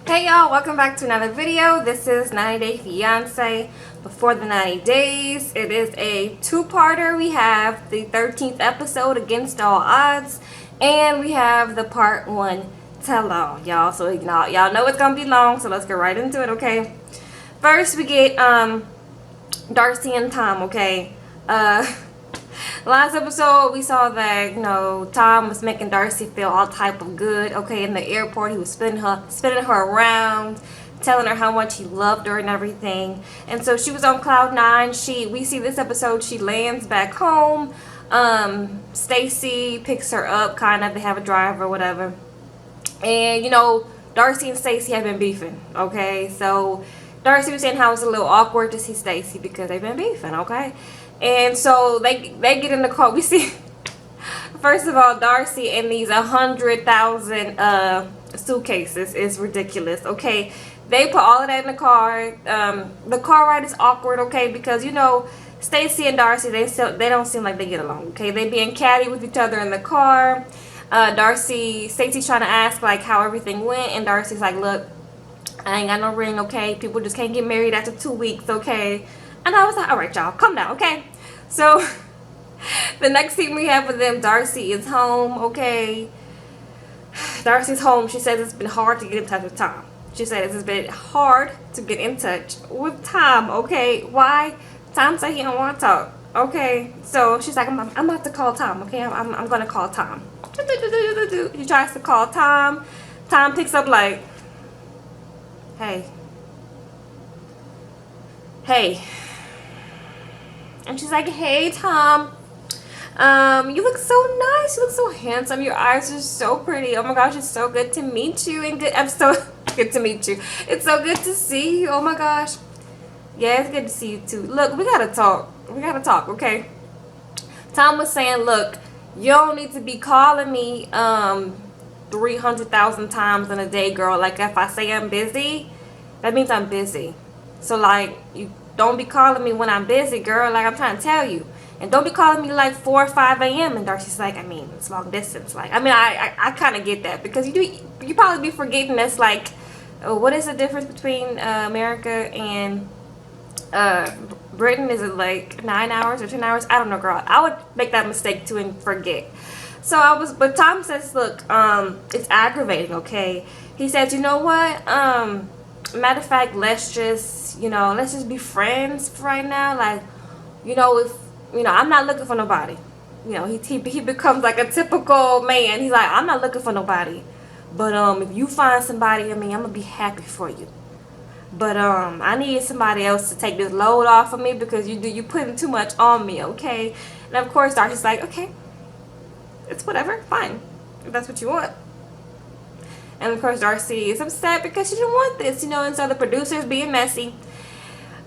Hey y'all, welcome back to another video. This is 90 Day Fiance before the 90 days. It is a two-parter. We have the 13th episode, Against All Odds, and we have the part 1 tell-all, y'all. So y'all know it's gonna be long, so let's get right into it, okay? First we get Darcy and Tom, okay? Last episode we saw that Tom was making Darcy feel all type of good, okay? In the airport he was spinning her around, telling her how much he loved her and everything. And so she was on cloud 9. We see this episode, she lands back home. Stacy picks her up, kind of. They have a drive or whatever, and Darcy and Stacy have been beefing, okay? So Darcy was saying how it's a little awkward to see Stacy because they've been beefing, okay? And so they get in the car. We see, first of all, Darcy in these 100,000 suitcases is ridiculous, okay? They put all of that in the car. The car ride is awkward, okay? Because Stacy and Darcy, they don't seem like they get along, okay? They being catty with each other in the car. Stacy's trying to ask like how everything went, and Darcy's like, look, I ain't got no ring, okay? People just can't get married after 2 weeks, okay? And I was like, all right, y'all, calm down, okay? So the next scene we have with them, Darcy is home, okay? Darcy's home. She says it's been hard to get in touch with Tom. She said it's been hard to get in touch with Tom, okay? Why? Tom said he don't want to talk, okay? So she's like, I'm about to call Tom, okay? I'm going to call Tom. She tries to call Tom. Tom picks up like, hey. And she's like, hey, Tom, you look so nice. You look so handsome. Your eyes are so pretty. Oh my gosh, it's so good to meet you. I'm so good to meet you. It's so good to see you. Oh my gosh. Yeah, it's good to see you too. Look, we gotta talk. Okay? Tom was saying, look, you don't need to be calling me 300,000 times in a day, girl. Like, if I say I'm busy, that means I'm busy. So like, you don't be calling me when I'm busy, girl. Like, I'm trying to tell you. And don't be calling me like 4 or 5 a.m. And Darcy's like, I mean, it's long distance. Like, I mean, I kind of get that, because you probably be forgetting that's like, what is the difference between America and Britain? Is it like 9 hours or 10 hours? I don't know, girl. I would make that mistake too and forget. But Tom says, look, it's aggravating, okay? He says, you know what? Matter of fact, let's just be friends right now. Like, I'm not looking for nobody. He becomes like a typical man. He's like, I'm not looking for nobody. But if you find somebody, I'm gonna be happy for you. But I need somebody else to take this load off of me, because you putting too much on me, okay? And of course Darcy's like, okay, it's whatever, fine, if that's what you want. And of course Darcy is upset because she didn't want this, and so the producers being messy.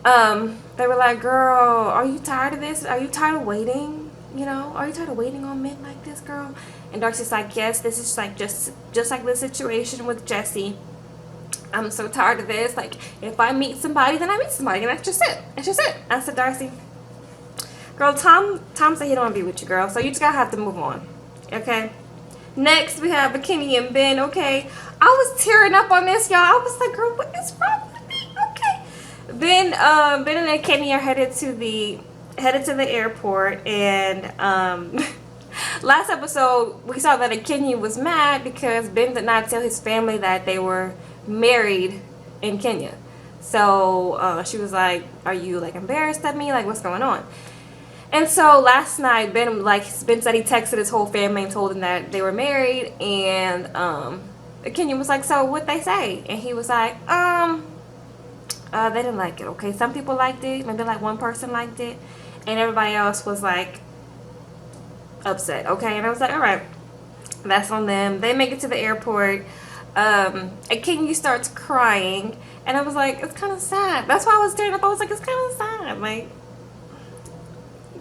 They were like, girl, are you tired of this? Are you tired of waiting? Are you tired of waiting on men like this, girl? And Darcy's like, yes, this is like just like the situation with Jesse. I'm so tired of this. Like, if I meet somebody, then I meet somebody, and that's just it. That's just it. I said, Darcy, girl, Tom said he don't want to be with you, girl. So you just gotta have to move on, okay? Next, we have Bikini and Ben, okay? I was tearing up on this, y'all. I was like, girl, what is wrong with me? Okay. Ben and Kenny are headed to the airport, and last episode we saw that Kenya was mad because Ben did not tell his family that they were married in Kenya. So she was like, are you like embarrassed at me? Like, what's going on? And so last night, Ben said he texted his whole family and told them that they were married, and Kenya was like, so what'd they say? And he was like, they didn't like it, okay? Some people liked it, maybe like one person liked it, and everybody else was like upset, okay? And I was like, all right, that's on them. They make it to the airport, and Kenya starts crying, and I was like, it's kind of sad. That's why I was tearing up. I was like, it's kind of sad, like,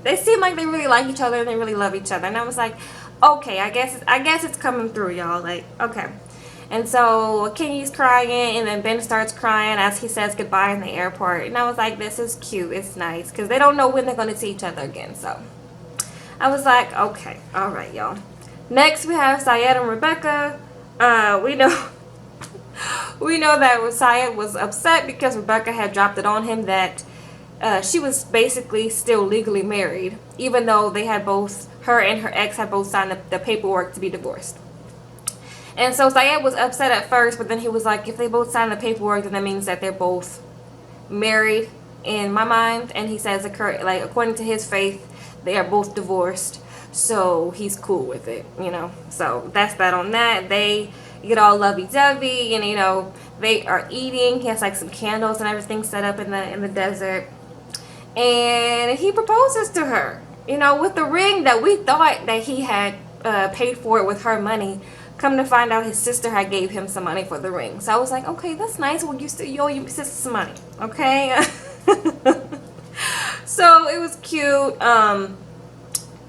they seem like they really like each other and they really love each other. And I was like, okay, I guess it's coming through, y'all. Like, okay. And so Kenny's crying, and then Ben starts crying as he says goodbye in the airport. And I was like, this is cute. It's nice, because they don't know when they're going to see each other again. So I was like, okay, all right, y'all. Next, we have Syed and Rebecca. We know we know that Syed was upset because Rebecca had dropped it on him that she was basically still legally married, even though they had both, her and her ex had both signed the paperwork to be divorced. And so Syed was upset at first, but then he was like, if they both signed the paperwork, then that means that they're both married in my mind. And he says, like, according to his faith, they are both divorced, so he's cool with it, you know. So that's that on that. They get all lovey-dovey, and you know, they are eating. He has like some candles and everything set up in the desert, and he proposes to her, you know, with the ring that we thought that he had paid for it with her money. Come to find out, his sister had gave him some money for the ring. So I was like, okay, that's nice. Well, you owe your sister some money, okay? So it was cute.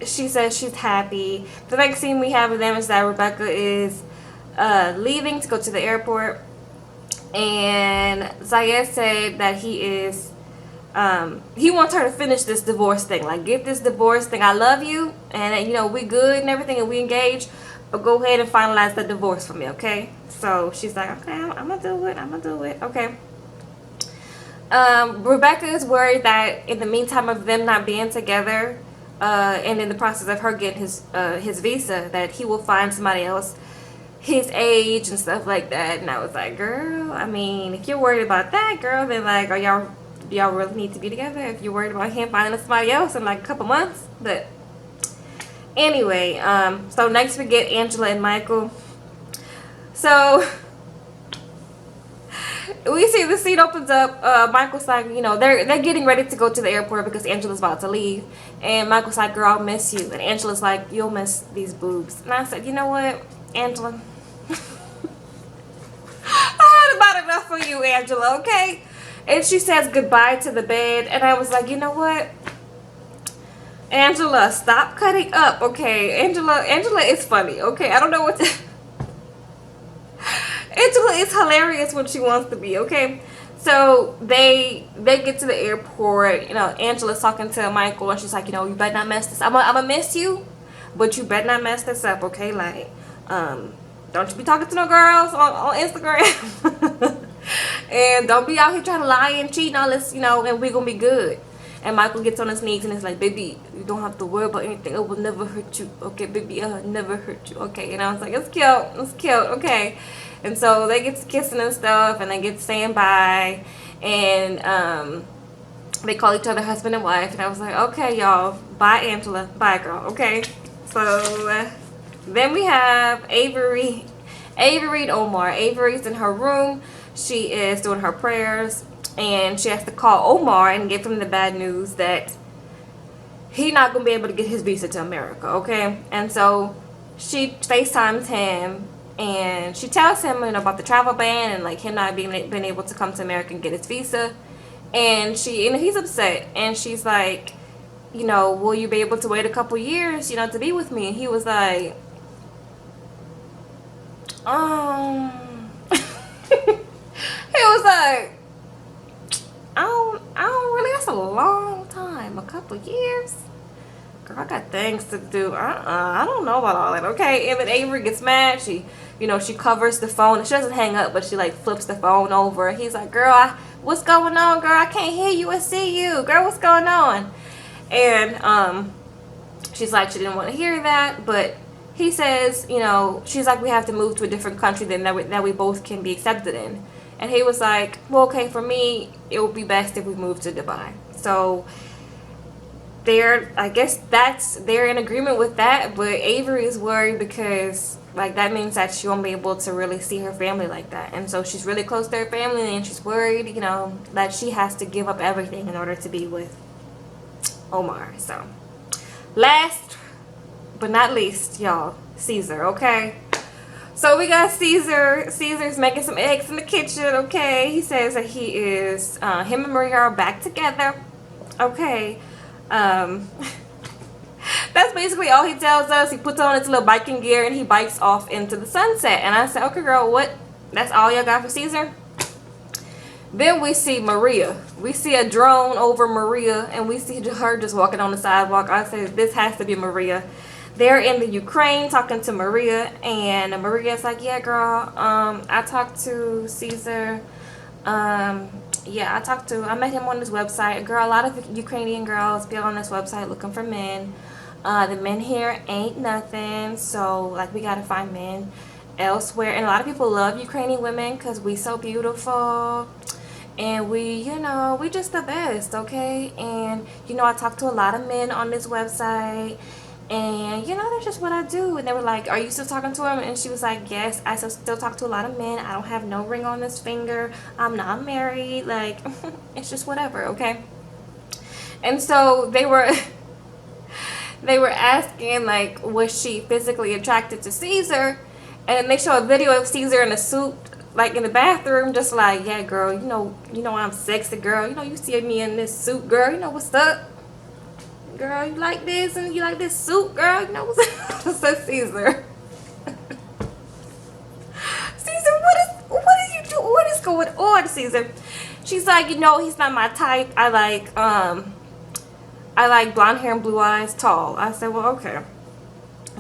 She says she's happy. The next scene we have of them is that Rebecca is leaving to go to the airport, and Zayed said that he wants her to finish this divorce thing, like get this divorce thing. I love you, and you know, we good and everything, and we engaged, but go ahead and finalize the divorce for me, okay? So she's like, okay, I'm gonna do it, okay. Rebecca is worried that in the meantime of them not being together, and in the process of her getting his visa, that he will find somebody else his age and stuff like that. And I was like, girl, I mean, if you're worried about that, girl, then like, do y'all really need to be together if you're worried about him finding somebody else in like a couple months? But anyway, so next we get Angela and Michael. So we see the scene opens up. Michael's like, you know, they're getting ready to go to the airport because Angela's about to leave, and Michael's like, girl, I'll miss you. And Angela's like, you'll miss these boobs. And I said, you know what, Angela, I had about enough for you, Angela, okay? And she says goodbye to the bed, and I was like, you know what, Angela, stop cutting up, okay? Angela is funny, okay? I don't know what to... Angela is hilarious when she wants to be, okay? So they get to the airport. You know, Angela's talking to Michael, and she's like, you know, you better not mess this up. I'm gonna miss you, but you better not mess this up, okay? Like, don't you be talking to no girls on Instagram. And don't be out here trying to lie and cheat and all this, you know, and we're gonna be good. And Michael gets on his knees and is like, baby, you don't have to worry about anything. It will never hurt you, okay, baby? Never hurt you, okay? And I was like, it's cute, okay? And so they get to kissing and stuff, and they get to saying bye, and they call each other husband and wife. And I was like, okay, y'all, bye, Angela, bye, girl, okay? So then we have Avery and Omar. Avery's in her room. She is doing her prayers, and she has to call Omar and give him the bad news that he's not going to be able to get his visa to America, okay? And so she FaceTimes him, and she tells him, you know, about the travel ban and like him not being able to come to America and get his visa. And he's upset, and she's like, you know, will you be able to wait a couple years, you know, to be with me? And he was like, he was like, I don't really, that's a long time, a couple years. Girl, I got things to do. I don't know about all that, okay? And then Avery gets mad. She covers the phone. She doesn't hang up, but she like flips the phone over. He's like, girl, what's going on, girl? I can't hear you or see you. Girl, what's going on? And she's like, she didn't want to hear that, but he says, you know, she's like, we have to move to a different country than that we both can be accepted in. And he was like, well, okay, for me, it would be best if we move to Dubai. So I guess they're in agreement with that, but Avery is worried because like that means that she won't be able to really see her family like that. And so she's really close to her family, and she's worried, you know, that she has to give up everything in order to be with Omar. So last but not least, y'all, Caesar, okay? So we got Caesar. Caesar's making some eggs in the kitchen, okay? He says that he is, him and Maria are back together, okay? That's basically all he tells us. He puts on his little biking gear and he bikes off into the sunset. And I said, okay, girl, what? That's all y'all got for Caesar? Then we see Maria. We see a drone over Maria, and we see her just walking on the sidewalk. I said, this has to be Maria. they're in the Ukraine talking to Maria, and Maria's like, yeah, girl, I talked to Caesar. Yeah, I met him on this website. Girl, a lot of Ukrainian girls be on this website looking for men. The men here ain't nothing, so like we gotta find men elsewhere. And a lot of people love Ukrainian women because we so beautiful, and we, we just the best, okay? And I talked to a lot of men on this website, and that's just what I do. And they were like, are you still talking to him? And she was like, yes, I still talk to a lot of men. I don't have no ring on this finger. I'm not married. Like, it's just whatever, okay? And so they were they were asking, like, was she physically attracted to Caesar? And they show a video of Caesar in a suit, like in the bathroom, just like, yeah, girl, I'm sexy, girl. You see me in this suit, girl. What's up? Girl, you like this and you like this suit, girl. What's up, Caesar? Caesar, what are you doing? What is going on, Caesar? She's like, he's not my type. I like blonde hair and blue eyes, tall. I said, well, okay.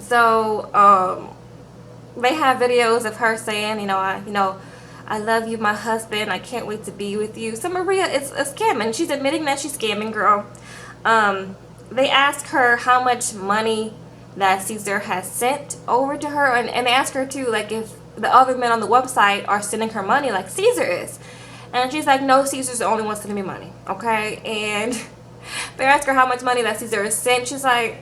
So, they have videos of her saying, I love you, my husband. I can't wait to be with you. So Maria is a scamming. She's admitting that she's scamming, girl. They ask her how much money that Caesar has sent over to her, and they ask her too, like, if the other men on the website are sending her money like Caesar is. And she's like, no, Caesar's the only one sending me money, okay? And they ask her how much money that Caesar has sent. She's like,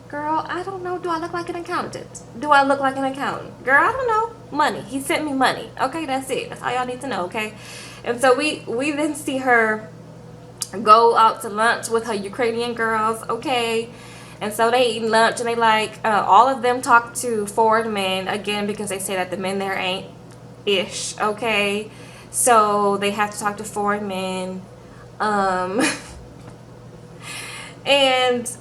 girl, I don't know. Do I look like an accountant? Do I look like an accountant? Girl, I don't know. Money. He sent me money. Okay, that's it. That's all y'all need to know, okay? And so we then see her go out to lunch with her Ukrainian girls, okay? And so they eat lunch, and they like, all of them talk to foreign men, again, because they say that the men there ain't ish, okay? So they have to talk to foreign men. And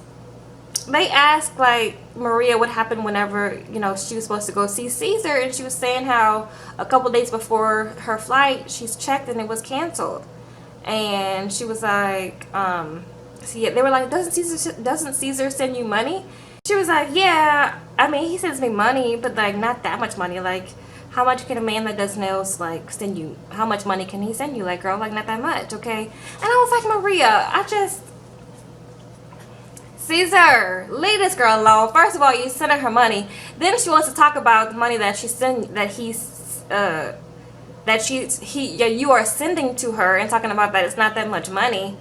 they asked, like, Maria what happened whenever, she was supposed to go see Caesar, and she was saying how a couple days before her flight, she's checked and it was canceled. And she was like, see, they were like, doesn't Caesar send you money? She was like, yeah, I mean, he sends me money, but like not that much money. Like, how much can a man that does nails like send you? How much money can he send you? Like, girl, like not that much, okay? And I was like, Maria, Caesar, leave this girl alone. First of all, you sending her money. Then she wants to talk about the money that you are sending to her, and talking about that it's not that much money.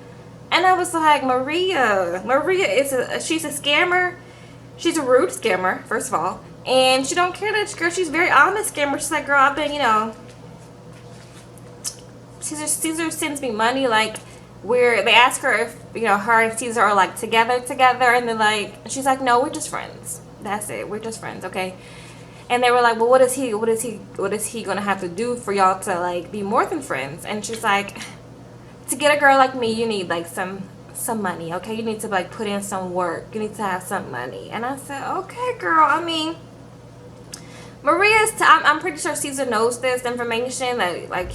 And I was like, Maria she's a scammer. She's a rude scammer, first of all, and she don't care that girl. She's very honest scammer. She's like, girl, I've been, Caesar sends me money. Like, they ask her if her and Caesar are like together, and they're like, she's like, no, we're just friends. That's it. We're just friends, okay? And they were like, well, what is he gonna have to do for y'all to like be more than friends? And she's like, to get a girl like me, you need like some money, okay? You need to like put in some work. You need to have some money. And I said, okay, girl. I mean, I'm pretty sure Caesar knows this information, that like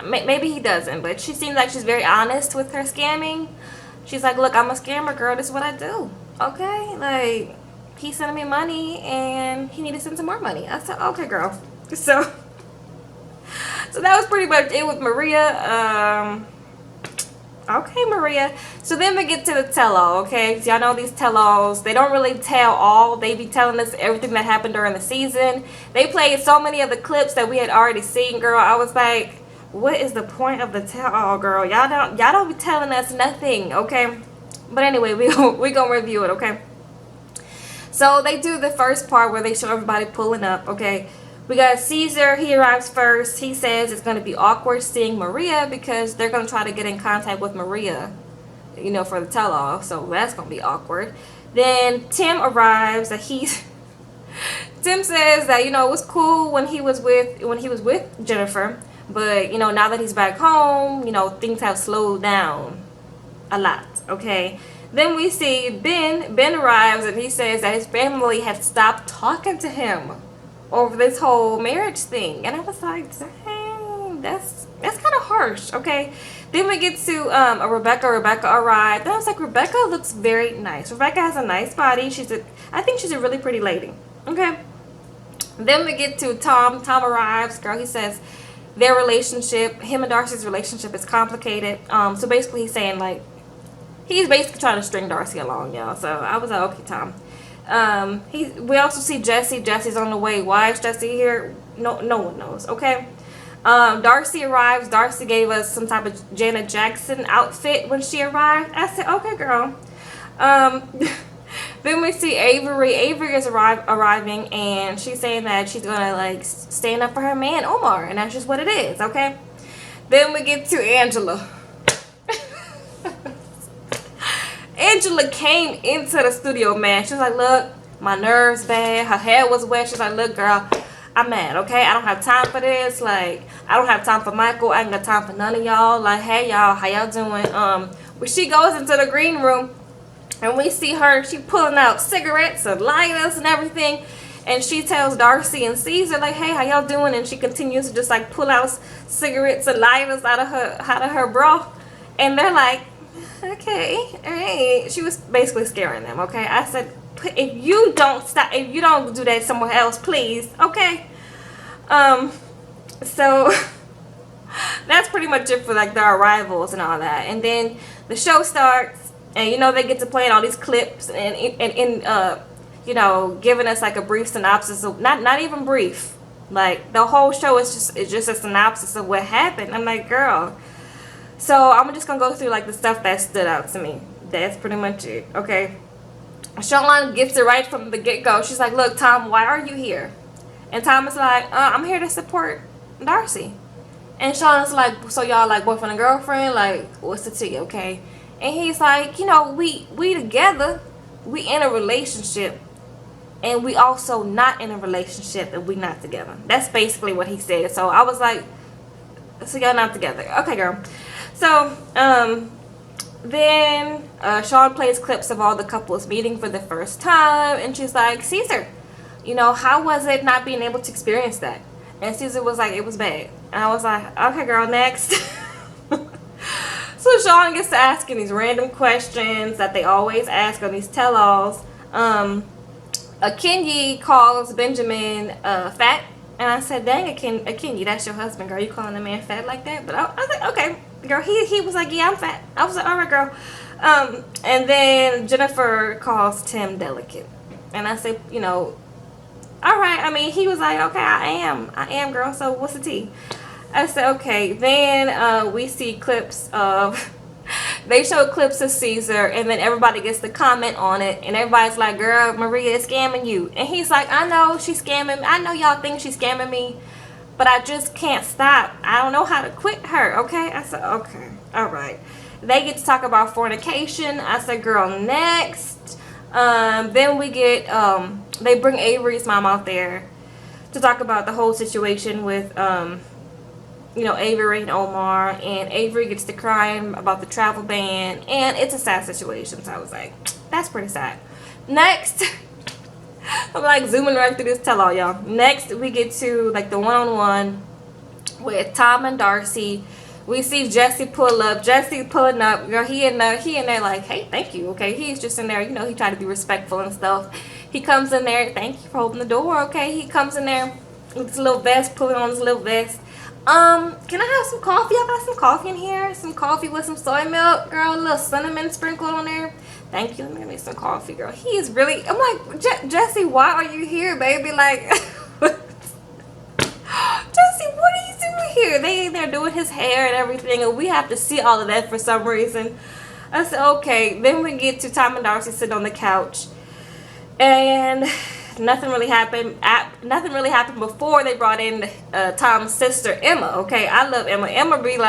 maybe he doesn't, but she seems like she's very honest with her scamming. She's like, look, I'm a scammer, girl. This is what I do, okay? Like, he's sending me money and he needed to send some more money. I said, okay, girl. So that was pretty much it with Maria. Okay, Maria. So then we get to the tell-all, okay? So y'all know these tell-alls, they don't really tell all. They be telling us everything that happened during the season. They played so many of the clips that we had already seen, girl. I was like, what is the point of the tell-all, girl? Y'all don't be telling us nothing, okay? But anyway, we gonna review it, okay? So they do the first part where they show everybody pulling up, okay? We got Caesar. He arrives first. He says it's going to be awkward seeing Maria because they're going to try to get in contact with Maria, for the tell-all. So that's going to be awkward. Then Tim arrives. Tim says that, it was cool when he was with Jennifer, but now that he's back home, things have slowed down a lot, okay? Then we see Ben arrives, and he says that his family had stopped talking to him over this whole marriage thing. And I was like, dang, that's kind of harsh. harsh, okay? Then we get to a Rebecca. Rebecca arrived. And I was like, Rebecca looks very nice. Rebecca has a nice body. I think she's a really pretty lady, okay? Then we get to Tom. Tom arrives. Girl, he says their relationship, him and Darcy's relationship is complicated. So basically he's saying, like, he's basically trying to string Darcy along, y'all. So I was like, okay, Tom. We also see Jesse. Jesse's on the way. Why is Jesse here? No one knows, okay? Darcy arrives. Darcy gave us some type of Janet Jackson outfit when she arrived. I said, okay, girl. Then we see Avery. Avery is arriving, and she's saying that she's gonna, like, stand up for her man Omar, and that's just what it is, okay? Then we get to Angela. Angela came into the studio, man. She was like, look, my nerves bad. Her hair was wet. She's like, look, girl, I'm mad, okay? I don't have time for this. Like, I don't have time for Michael. I ain't got time for none of y'all. Like, hey, y'all, how y'all doing? When she goes into the green room, and we see her, she pulling out cigarettes and lighters and everything. And she tells Darcy and Caesar, like, hey, how y'all doing? And she continues to just, like, pull out cigarettes and lighters out of her bra. And they're like, okay, all right. She was basically scaring them, okay? I said, if you don't stop, if you don't do that somewhere else, please, okay? So that's pretty much it for, like, their arrivals and all that. And then the show starts, and you know they get to play all these clips and you know, giving us like a brief synopsis of not even brief, like the whole show is just a synopsis of what happened. I'm like, girl. So I'm just gonna go through like the stuff that stood out to me. That's pretty much it, okay? Sean gets it right from the get-go. She's like, look, Tom, why are you here? And Tom is like, I'm here to support Darcy. And Sean is like, so y'all like boyfriend and girlfriend? Like, what's the tea, okay? And he's like, you know, we together, we in a relationship, and we also not in a relationship, and we not together. That's basically what he said. So I was like, so y'all not together. Okay, girl. So, then Sean plays clips of all the couples meeting for the first time, and she's like, Caesar, you know, how was it not being able to experience that? And Caesar was like, it was bad. And I was like, okay, girl, next. So Sean gets to asking these random questions that they always ask on these tell-alls. Akinyi calls Benjamin fat. And I said, dang, Akinyi, that's your husband, girl. You calling a man fat like that? But I was like, okay, girl. He was like, yeah, I'm fat. I was like, all right, girl. And then Jennifer calls Tim delicate. And I said, you know, all right. I mean, he was like, okay, I am, girl. So what's the tea? I said, okay. Then we see clips of, they show clips of Caesar, and then everybody gets to comment on it, and everybody's like, girl, Maria is scamming you. And he's like, I know she's scamming me. I know y'all think she's scamming me, but I just can't stop. I don't know how to quit her, okay? I said, okay, all right. They get to talk about fornication. I said, girl, next. Then we get, they bring Avery's mom out there to talk about the whole situation with, you know, Avery and Omar, and Avery gets to crying about the travel ban, and it's a sad situation. So I was like, that's pretty sad. Next, I'm like zooming right through this tell-all, y'all. Next, we get to like the one-on-one with Tom and Darcy. We see Jesse pull up. Jesse pulling up, girl. He in there like, hey, thank you, okay. He's just in there, you know. He tried to be respectful and stuff. He comes in there, thank you for holding the door, okay. He comes in there with his little vest, pulling on his little vest. Can I have some coffee? I got some coffee in here. Some coffee with some soy milk, girl. A little cinnamon sprinkled on there. Thank you. Let me get me some coffee, girl. He is really, I'm like, Jesse, why are you here, baby? Like, Jesse, what are you doing here? They in there doing his hair and everything, and we have to see all of that for some reason. I said, okay. Then we get to Tom and Darcy sitting on the couch, and nothing really happened. Nothing really happened before they brought in Tom's sister Emma. Okay, I love Emma. Emma be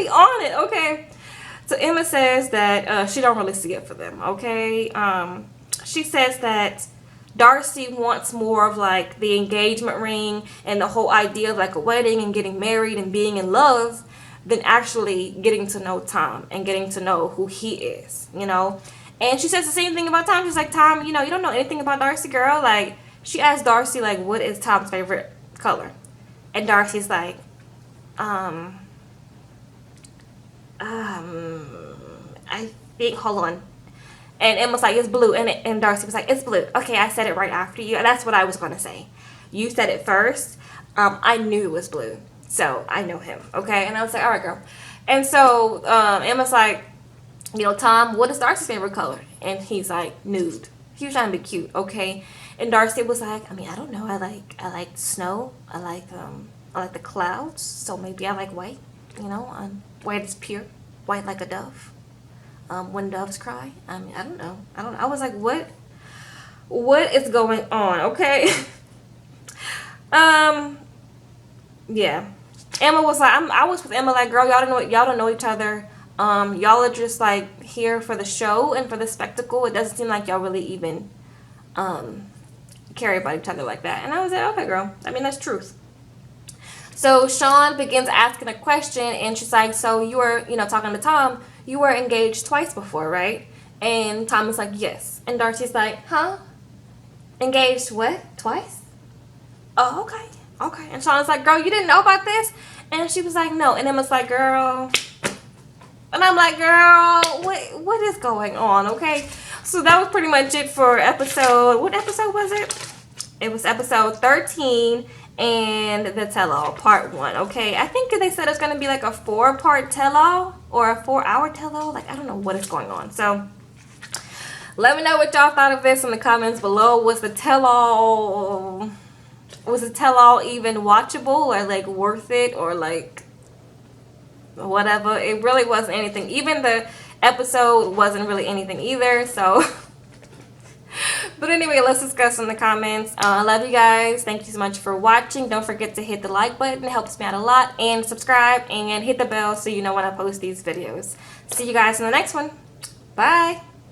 on it. Okay, so Emma says that she don't really see it for them. Okay, she says that Darcy wants more of like the engagement ring and the whole idea of like a wedding and getting married and being in love than actually getting to know Tom and getting to know who he is. You know. And she says the same thing about Tom. She's like, Tom, you know, you don't know anything about Darcy, girl. Like, she asked Darcy, like, what is Tom's favorite color? And Darcy's like, I think, hold on. And Emma's like, it's blue. And Darcy was like, it's blue. Okay, I said it right after you. And that's what I was going to say. You said it first. I knew it was blue. So I know him. Okay. And I was like, all right, girl. And so Emma's like, you know, Tom, what is Darcy's favorite color? And he's like, nude. He was trying to be cute. Okay. And Darcy was like, I mean, I don't know. I like snow. I like the clouds. So maybe I like white. You know, white is pure. White like a dove. When doves cry. I mean, I don't know. I was like, what is going on? Okay. Yeah. Emma was like, I was with Emma like, girl, y'all don't know each other. Y'all are just like here for the show and for the spectacle. It doesn't seem like y'all really even care about each other like that. And I was like, okay, girl. I mean, that's truth. So Sean begins asking a question, and she's like, so you were, you know, talking to Tom, you were engaged twice before, right? And Tom is like, yes. And Darcy's like, huh? Engaged what? Twice? Oh, okay. Okay. And Sean's like, girl, you didn't know about this? And she was like, no. And Emma's like, girl. And I'm like, girl, what is going on? Okay. So that was pretty much it for episode, what episode was it? It was episode 13 and the tell-all part 1. Okay. I think they said it's going to be like a 4-part tell-all or a 4-hour tell-all. Like, I don't know what is going on. So let me know what y'all thought of this in the comments below. Was the tell-all even watchable or like worth it or like whatever? It really wasn't anything. Even the episode wasn't really anything either. So but anyway, let's discuss in the comments. I love you guys. Thank you so much for watching. Don't forget to hit the like button. It helps me out a lot. And subscribe and hit the bell so you know when I post these videos. See you guys in the next one. Bye.